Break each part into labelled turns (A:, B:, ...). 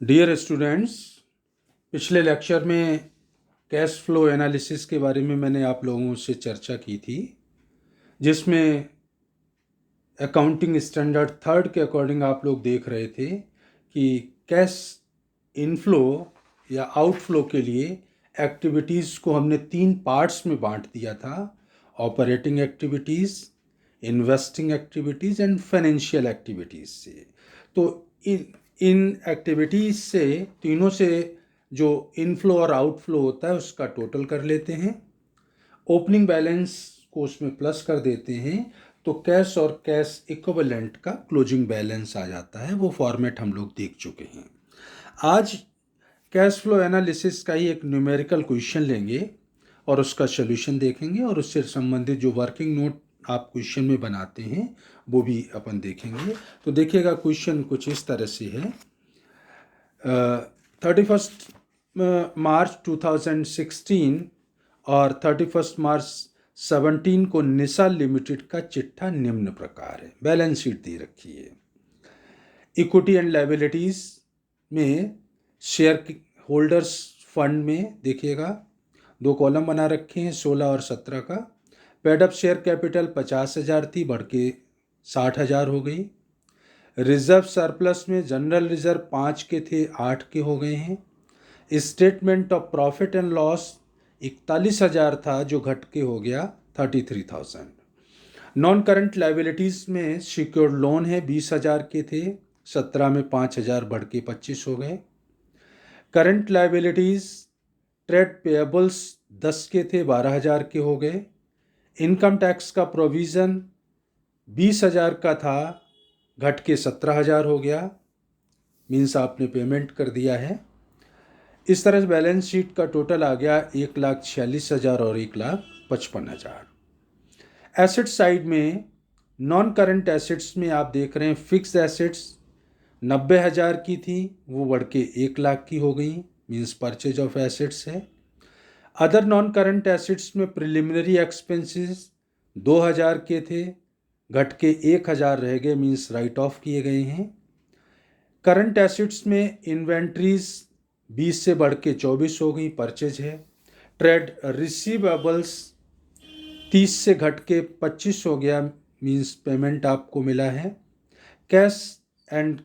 A: Dear students, पिछले lecture में cash flow analysis के बारे में मैंने आप लोगों से चर्चा की थी, जिसमें अकाउंटिंग स्टैंडर्ड थर्ड के अकॉर्डिंग आप लोग देख रहे थे कि कैश इनफ्लो या आउटफ्लो के लिए एक्टिविटीज़ को हमने 3 पार्ट्स में बांट दिया था: operating activities, investing activities and financial activities से। तो इन एक्टिविटीज़ से, तीनों से जो इनफ्लो और आउटफ्लो होता है उसका टोटल कर लेते हैं, ओपनिंग बैलेंस को उसमें प्लस कर देते हैं, तो कैश और कैश इक्विवेलेंट का क्लोजिंग बैलेंस आ जाता है। वो फॉर्मेट हम लोग देख चुके हैं। आज कैश फ्लो एनालिसिस का ही एक न्यूमेरिकल क्वेश्चन लेंगे और उसका सोल्यूशन देखेंगे, और उससे संबंधित जो वर्किंग नोट आप क्वेश्चन में बनाते हैं वो भी अपन देखेंगे। तो देखिएगा, क्वेश्चन कुछ इस तरह से है। 31 मार्च 2016 और 31 मार्च 17 को निशा लिमिटेड का चिट्ठा निम्न प्रकार है। बैलेंस शीट दे रखी है। इक्विटी एंड लायबिलिटीज़ में शेयर होल्डर्स फंड में देखिएगा 2 कॉलम बना रखे हैं, 16 और 17 का। पेड अप शेयर कैपिटल 50,000 थी, बढ़ के 60,000 हो गई। रिजर्व सरप्लस में जनरल रिजर्व 5 के थे, 8 के हो गए हैं। Statement of profit and loss 41,000 था, जो घट के हो गया 33,000। नॉन करंट लाइबिलिटीज़ में सिक्योर्ड लोन है, 20,000 के थे, 17 में 5,000 बढ़ के 25 हो गए। करंट लाइबिलिटीज़ ट्रेड पेएबल्स 10 के थे, 12,000 के हो गए। इनकम टैक्स का प्रोविज़न 20,000 का था, घट के 17,000 हो गया, मीन्स आपने पेमेंट कर दिया है। इस तरह से बैलेंस शीट का टोटल आ गया 1,46,000 और 1,55,000। एसेट साइड में नॉन करंट एसेट्स में आप देख रहे हैं, फिक्स्ड एसेट्स 90,000 की थी, वो बढ़ के 1,00,000 की हो गई, मीन्स परचेज ऑफ एसेट्स है। अदर नॉन करंट एसेट्स में प्रिलिमिनरी एक्सपेंसेस 2,000 के थे, घट के 1,000 रह गए, मीन्स राइट ऑफ किए गए हैं। करंट एसेट्स में इन्वेंट्रीज 20 से बढ़ के 24 हो गई, परचेज है। ट्रेड रिसीवेबल्स 30 से घट के 25 हो गया, मीन्स पेमेंट आपको मिला है। कैश एंड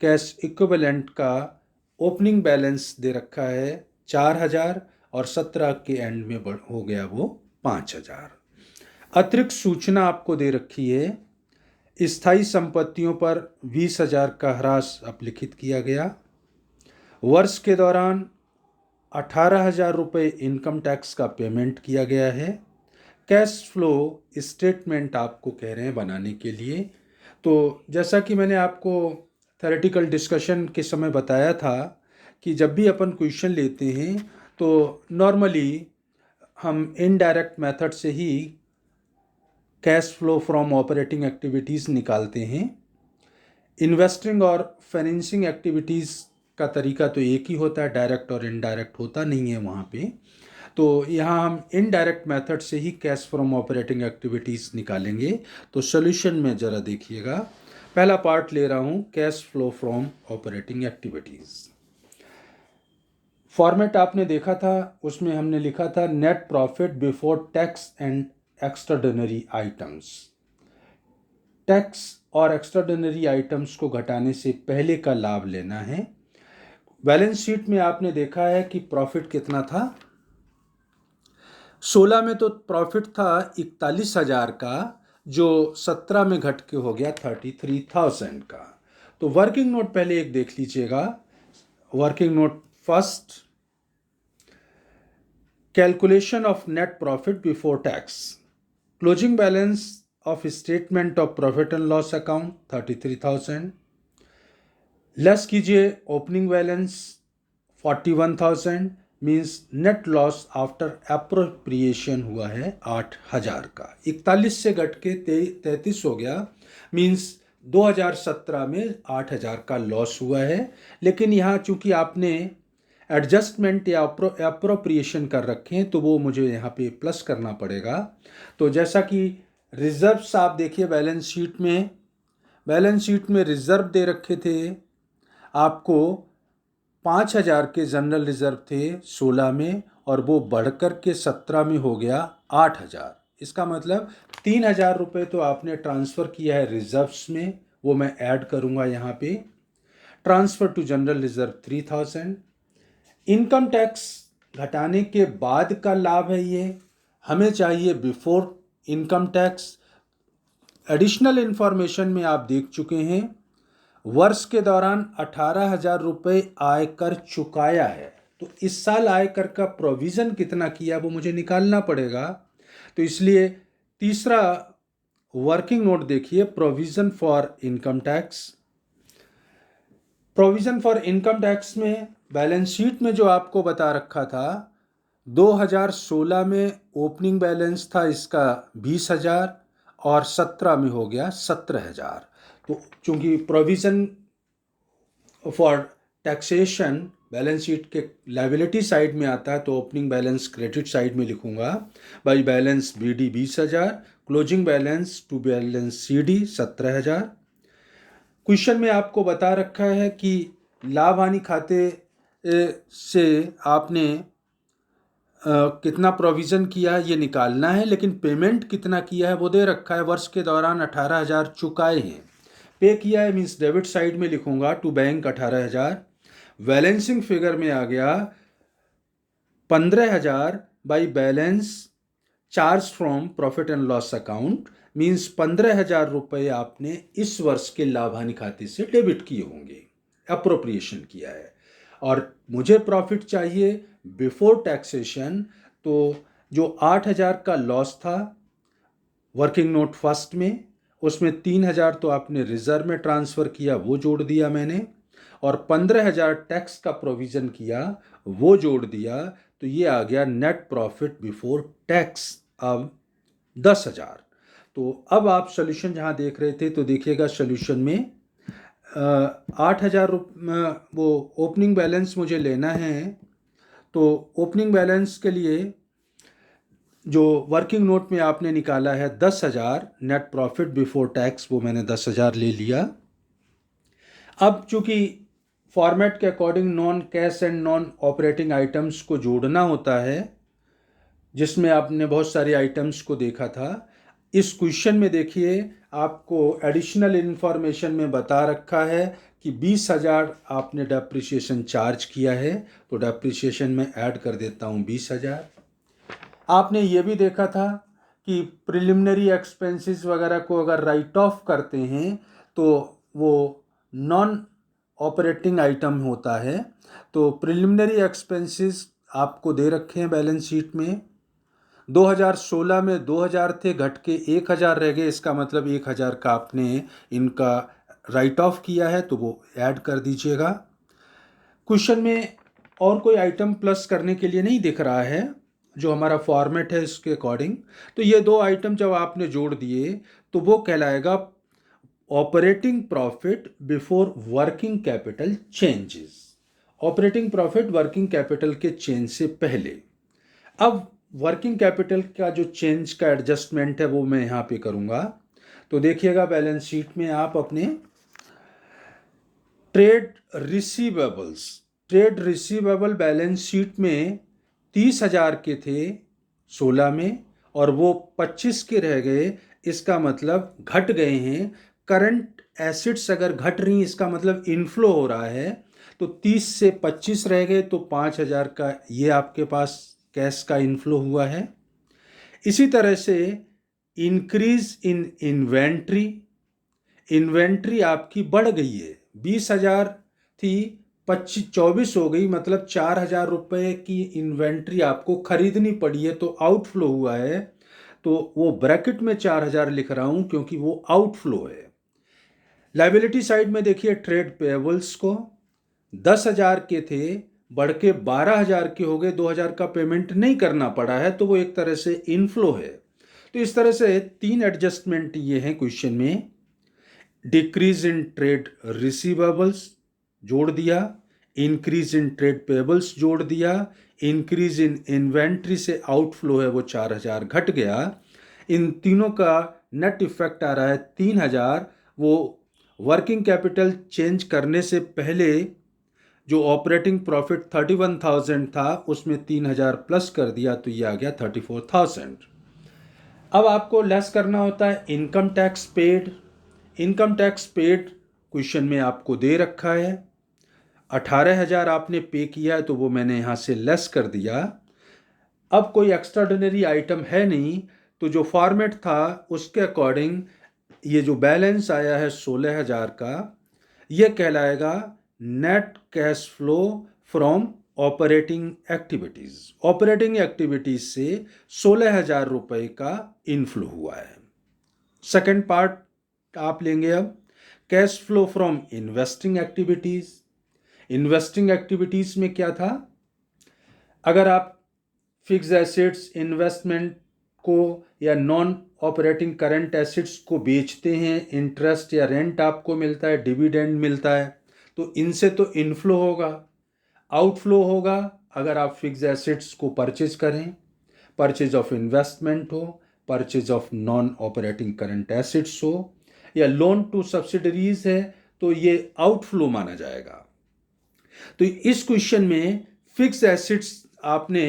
A: कैश इक्विवेलेंट का ओपनिंग बैलेंस दे रखा है 4,000 और 17 के एंड में हो गया वो 5,000। अतिरिक्त सूचना आपको दे रखी है, स्थायी संपत्तियों पर 20,000 का ह्रास अपलिखित किया गया। वर्ष के दौरान 18,000 रुपये इनकम टैक्स का पेमेंट किया गया है। कैश फ्लो स्टेटमेंट आपको कह रहे हैं बनाने के लिए। तो जैसा कि मैंने आपको थ्योरेटिकल डिस्कशन के समय बताया था कि जब भी अपन क्वेश्चन लेते हैं तो नॉर्मली हम इनडायरेक्ट मेथड से ही cash flow from operating activities निकालते हैं। इन्वेस्टिंग और फाइनेंसिंग एक्टिविटीज़ का तरीका तो एक ही होता है, डायरेक्ट और इनडायरेक्ट होता नहीं है वहाँ पे। तो यहाँ हम इनडायरेक्ट मेथड से ही कैश फ्रॉम ऑपरेटिंग एक्टिविटीज़ निकालेंगे। तो सॉल्यूशन में ज़रा देखिएगा, पहला पार्ट ले रहा हूँ, cash flow from operating activities. Format आपने देखा था, उसमें हमने लिखा था net profit before tax and extraordinary items. Tax और एक्स्ट्राऑर्डिनरी आइटम्स को घटाने से पहले का लाभ लेना है। बैलेंस शीट में आपने देखा है कि प्रॉफिट कितना था। 16 में तो प्रॉफिट था 41,000 का, जो 17 में घट के हो गया 33,000 का। तो वर्किंग नोट पहले एक देख लीजिएगा। Working note first, calculation of net profit before tax, closing balance of statement of profit and loss account 33,000, less कीजिए opening balance 41,000, means net loss after appropriation हुआ है 8,000 का। 41 से घट के 33 हो गया, मीन्स 2017 में 8,000 का लॉस हुआ है। लेकिन यहाँ चूंकि आपने एडजस्टमेंट या अप्रोप्रिएशन कर रखे हैं तो वो मुझे यहाँ पे प्लस करना पड़ेगा। तो जैसा कि रिजर्व्स आप देखिए बैलेंस शीट में रिजर्व दे रखे थे आपको 5,000 के जनरल रिजर्व थे 16 में और वो बढ़कर के 17 में हो गया 8,000। इसका मतलब 3,000 रुपये तो आपने ट्रांसफ़र किया है रिजर्व्स में, वो मैं ऐड करूँगा यहाँ पे। Transfer to general reserve 3,000। Income tax घटाने के बाद का लाभ है ये, हमें चाहिए before income tax. Additional information में आप देख चुके हैं, वर्ष के दौरान 18,000 रुपये आयकर चुकाया है, तो इस साल आयकर का प्रोविज़न कितना किया वो मुझे निकालना पड़ेगा। तो इसलिए तीसरा वर्किंग नोट देखिए, provision for income tax. Provision for income tax में बैलेंस शीट में जो आपको बता रखा था, 2016 में ओपनिंग बैलेंस था इसका 20,000 और 17 में हो गया 17,000। तो चूंकि provision for taxation balance sheet के लायबिलिटी साइड में आता है, तो ओपनिंग बैलेंस क्रेडिट साइड में लिखूंगा। By balance BD 20,000, closing balance to balance CD 17,000। Question में आपको बता रखा है कि लाभ हानि खाते से आपने कितना प्रोविज़न किया ये निकालना है, लेकिन पेमेंट कितना किया है वो दे रखा है। वर्ष के दौरान 18,000 चुकाए हैं, पे किया है मीन्स डेबिट साइड में लिखूंगा टू बैंक 18,000। बैलेंसिंग फिगर में आ गया 15,000 by balance charge from profit and loss account, means 15,000 रुपये आपने इस वर्ष के लाभ हानि खाते से डेबिट किए होंगे, अप्रोप्रिएशन किया है। और मुझे प्रॉफिट चाहिए बिफोर टैक्सेशन, तो जो 8,000 का लॉस था वर्किंग नोट फर्स्ट में, उसमें 3,000 तो आपने रिजर्व में ट्रांसफ़र किया, वो जोड़ दिया मैंने, और 15,000 टैक्स का प्रोविज़न किया, वो जोड़ दिया। तो ये आ गया नेट प्रॉफिट बिफोर टैक्स अब 10,000। तो अब आप सोल्यूशन जहाँ देख रहे थे, तो देखिएगा सोल्यूशन में 8,000 वो ओपनिंग बैलेंस मुझे लेना है। तो ओपनिंग बैलेंस के लिए जो वर्किंग नोट में आपने निकाला है 10,000 नेट प्रॉफिट बिफोर टैक्स, वो मैंने 10,000 ले लिया। अब चूंकि फॉर्मेट के according non cash and non operating items को जोड़ना होता है, जिसमें आपने बहुत सारे आइटम्स को देखा था, इस क्वेश्चन में देखिए आपको एडिशनल इन्फॉर्मेशन में बता रखा है कि 20,000 आपने डेप्रिसिएशन चार्ज किया है, तो डेप्रिसिएशन में ऐड कर देता हूँ 20,000। आपने ये भी देखा था कि प्रिलिमिनरी एक्सपेंसेस वगैरह को अगर राइट ऑफ करते हैं तो वो नॉन ऑपरेटिंग आइटम होता है। तो प्रिलिमिनरी एक्सपेंसेस आपको दे रखे हैं बैलेंस शीट में। 2016 में 2,000 थे, घट के 1,000 रह गए, इसका मतलब 1,000 का आपने इनका राइट ऑफ किया है, तो वो ऐड कर दीजिएगा। क्वेश्चन में और कोई आइटम प्लस करने के लिए नहीं दिख रहा है, जो हमारा फॉर्मेट है इसके अकॉर्डिंग। तो ये दो आइटम जब आपने जोड़ दिए तो वो कहलाएगा operating profit before working capital changes. Operating profit working capital के चेंज से पहले। अब वर्किंग कैपिटल का जो चेंज का एडजस्टमेंट है वो मैं यहाँ पे करूँगा। तो देखिएगा बैलेंस शीट में आप अपने ट्रेड रिसीवेबल बैलेंस शीट में 30,000 के थे 16 में, और वो 25 के रह गए, इसका मतलब घट गए हैं। करंट एसिड्स अगर घट रही इसका मतलब इनफ्लो हो रहा है, तो 30 से 25 रह गए, तो 5,000 का ये आपके पास कैश का इनफ्लो हुआ है। इसी तरह से इंक्रीज इन इन्वेंट्री आपकी बढ़ गई है, 20,000 थी 24 हो गई, मतलब 4,000 रुपये की इन्वेंट्री आपको खरीदनी पड़ी है, तो आउटफ्लो हुआ है। तो वो ब्रैकेट में 4,000 लिख रहा हूँ क्योंकि वो आउटफ्लो है। लायबिलिटी साइड में देखिए ट्रेड पेएबल्स को 10,000 के थे, बढ़ के 12,000 के हो गए, 2,000 का पेमेंट नहीं करना पड़ा है, तो वो एक तरह से इनफ्लो है। तो इस तरह से 3 एडजस्टमेंट ये हैं क्वेश्चन में। डिक्रीज इन ट्रेड रिसीवेबल्स जोड़ दिया, इंक्रीज इन ट्रेड पेबल्स जोड़ दिया, इंक्रीज इन इन्वेंट्री से आउटफ्लो है वो 4,000 घट गया। इन तीनों का नेट इफेक्ट आ रहा है 3,000। वो वर्किंग कैपिटल चेंज करने से पहले जो ऑपरेटिंग प्रॉफिट 31,000 था उसमें 3,000 प्लस कर दिया तो ये आ गया 34,000। अब आपको लेस करना होता है income tax paid. Income tax paid question में आपको दे रखा है 18,000 आपने पे किया है तो वो मैंने यहाँ से लेस कर दिया। अब कोई एक्स्ट्राऑर्डिनरी आइटम है नहीं, तो जो फॉर्मेट था उसके अकॉर्डिंग ये जो बैलेंस आया है 16,000 का, ये कहलाएगा net cash flow from operating activities. Operating activities से 16,000 रुपये का इनफ्लो हुआ है। सेकेंड पार्ट आप लेंगे अब cash flow from investing activities. Investing activities में क्या था, अगर आप फिक्स एसेट्स इन्वेस्टमेंट को या नॉन ऑपरेटिंग करंट एसेट्स को बेचते हैं, इंटरेस्ट या रेंट आपको मिलता है, डिविडेंड मिलता है, तो इनसे तो इनफ्लो होगा। आउटफ्लो होगा अगर आप फिक्स एसेट्स को परचेज करें, परचेज ऑफ इन्वेस्टमेंट हो, purchase of non operating current assets हो, या लोन टू सब्सिडरीज है तो ये आउटफ्लो माना जाएगा। तो इस क्वेश्चन में फिक्स एसेट्स आपने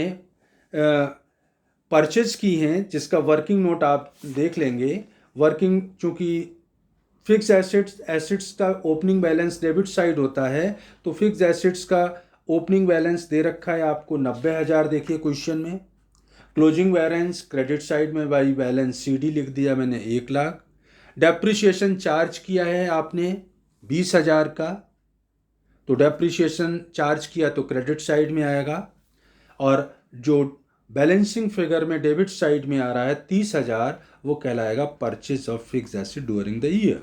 A: परचेज की हैं जिसका वर्किंग नोट आप देख लेंगे। वर्किंग, चूंकि फिक्स एसेट्स का ओपनिंग बैलेंस डेबिट साइड होता है, तो फिक्स एसेट्स का ओपनिंग बैलेंस दे रखा है आपको 90,000। देखिए क्वेश्चन में क्लोजिंग बैलेंस क्रेडिट साइड में बाई बैलेंस CD लिख दिया मैंने 1,00,000। डेप्रिसिएशन चार्ज किया है आपने 20,000 का, तो डेप्रिसिएशन चार्ज किया तो क्रेडिट साइड में आएगा। और जो बैलेंसिंग फिगर में डेबिट साइड में आ रहा है 30,000, वो कहलाएगा purchase of fix asset during the year.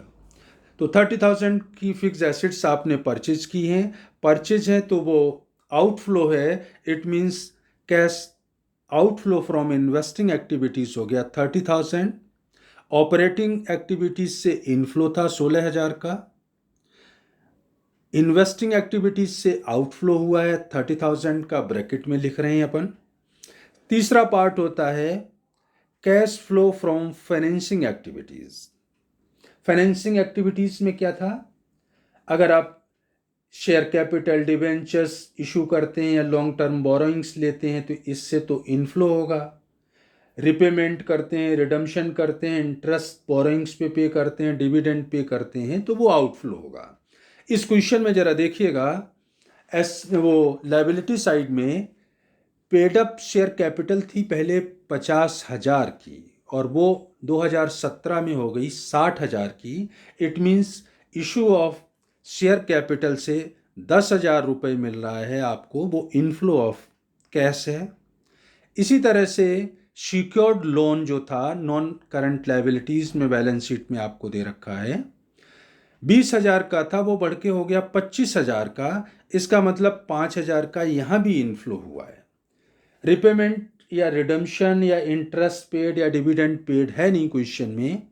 A: तो 30,000 की फिक्स एसेट्स आपने परचेज की हैं। परचेज है तो वो आउटफ्लो है, it means cash outflow from investing activities हो गया 30,000। ऑपरेटिंग एक्टिविटीज से इनफ्लो था 16,000 का। इन्वेस्टिंग एक्टिविटीज से आउटफ्लो हुआ है 30,000 का, ब्रैकेट में लिख रहे हैं अपन। तीसरा पार्ट होता है cash flow from financing activities. Financing activities में क्या था, अगर आप शेयर कैपिटल डिबेंचर्स इशू करते हैं या लॉन्ग टर्म बोरोइंग्स लेते हैं तो इससे तो इनफ्लो होगा। रिपेमेंट करते हैं, रिडम्पशन करते हैं, इंटरेस्ट बोरोइंग्स पे करते हैं, डिविडेंड पे करते हैं, तो वो आउटफ्लो होगा। इस क्वेश्चन में जरा देखिएगा, वो लायबिलिटी साइड में पेड अप शेयर कैपिटल थी पहले 50,000 की और वो 2017 में हो गई 60,000 की। It means issue of share capital से 10,000 रुपये मिल रहा है आपको, वो इनफ्लो ऑफ कैश है। इसी तरह से सिक्योर्ड लोन जो था नॉन करंट लायबिलिटीज़ में बैलेंस शीट में आपको दे रखा है 20,000 का था, वो बढ़ के हो गया 25,000 का। इसका मतलब 5,000 का यहाँ भी इनफ्लो हुआ है। रिपेमेंट या रिडम्पशन या इंटरेस्ट पेड या डिविडेंड पेड है नहीं क्वेश्चन में,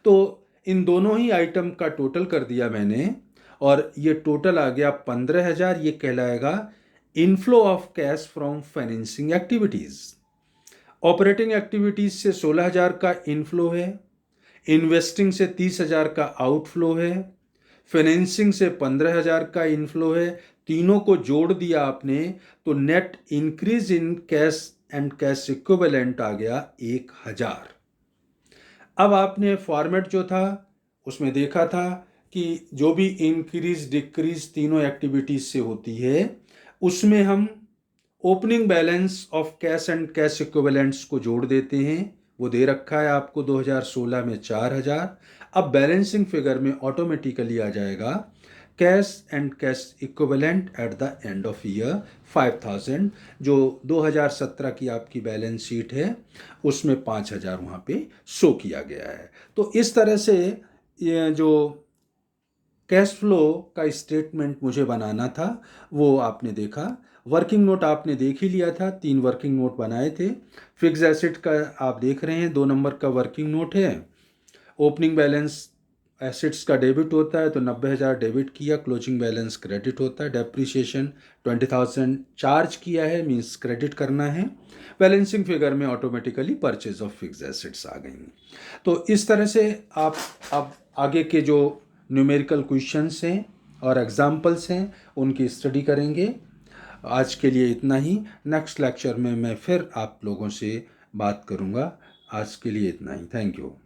A: तो इन दोनों ही आइटम का टोटल कर दिया मैंने और ये टोटल आ गया 15,000। ये कहलाएगा inflow of cash from financing activities. Operating activities से 16,000 का इनफ्लो है, इन्वेस्टिंग से 30,000 का आउटफ्लो है, फाइनेंसिंग से 15,000 का इनफ्लो है। तीनों को जोड़ दिया आपने तो net increase in cash and cash equivalent आ गया 1,000। अब आपने फॉर्मेट जो था उसमें देखा था कि जो भी इंक्रीज डिक्रीज तीनों एक्टिविटीज से होती है उसमें हम opening balance of cash and cash equivalents को जोड़ देते हैं। वो दे रखा है आपको 2016 में 4,000। अब बैलेंसिंग फिगर में ऑटोमेटिकली आ जाएगा cash and cash equivalent at the end of year 5,000। जो 2017 की आपकी बैलेंस शीट है उसमें 5,000 वहाँ पे शो किया गया है। तो इस तरह से ये जो कैश फ्लो का स्टेटमेंट मुझे बनाना था वो आपने देखा। वर्किंग नोट आपने देख ही लिया था, 3 वर्किंग नोट बनाए थे। फिक्स एसेट का आप देख रहे हैं 2 नंबर का वर्किंग नोट है। ओपनिंग बैलेंस एसेट्स का डेबिट होता है तो 90,000 डेबिट किया, क्लोजिंग बैलेंस क्रेडिट होता है। डेप्रिसिएशन 20,000 चार्ज किया है, मींस क्रेडिट करना है। बैलेंसिंग फिगर में automatically purchase of fix assets आ गई। तो इस तरह से आप अब आगे के जो न्यूमेरिकल क्वेश्चंस हैं और एग्जाम्पल्स हैं, उनकी स्टडी करेंगे। आज के लिए इतना ही। नेक्स्ट लेक्चर में मैं फिर आप लोगों से बात करूँगा। आज के लिए इतना ही। Thank you.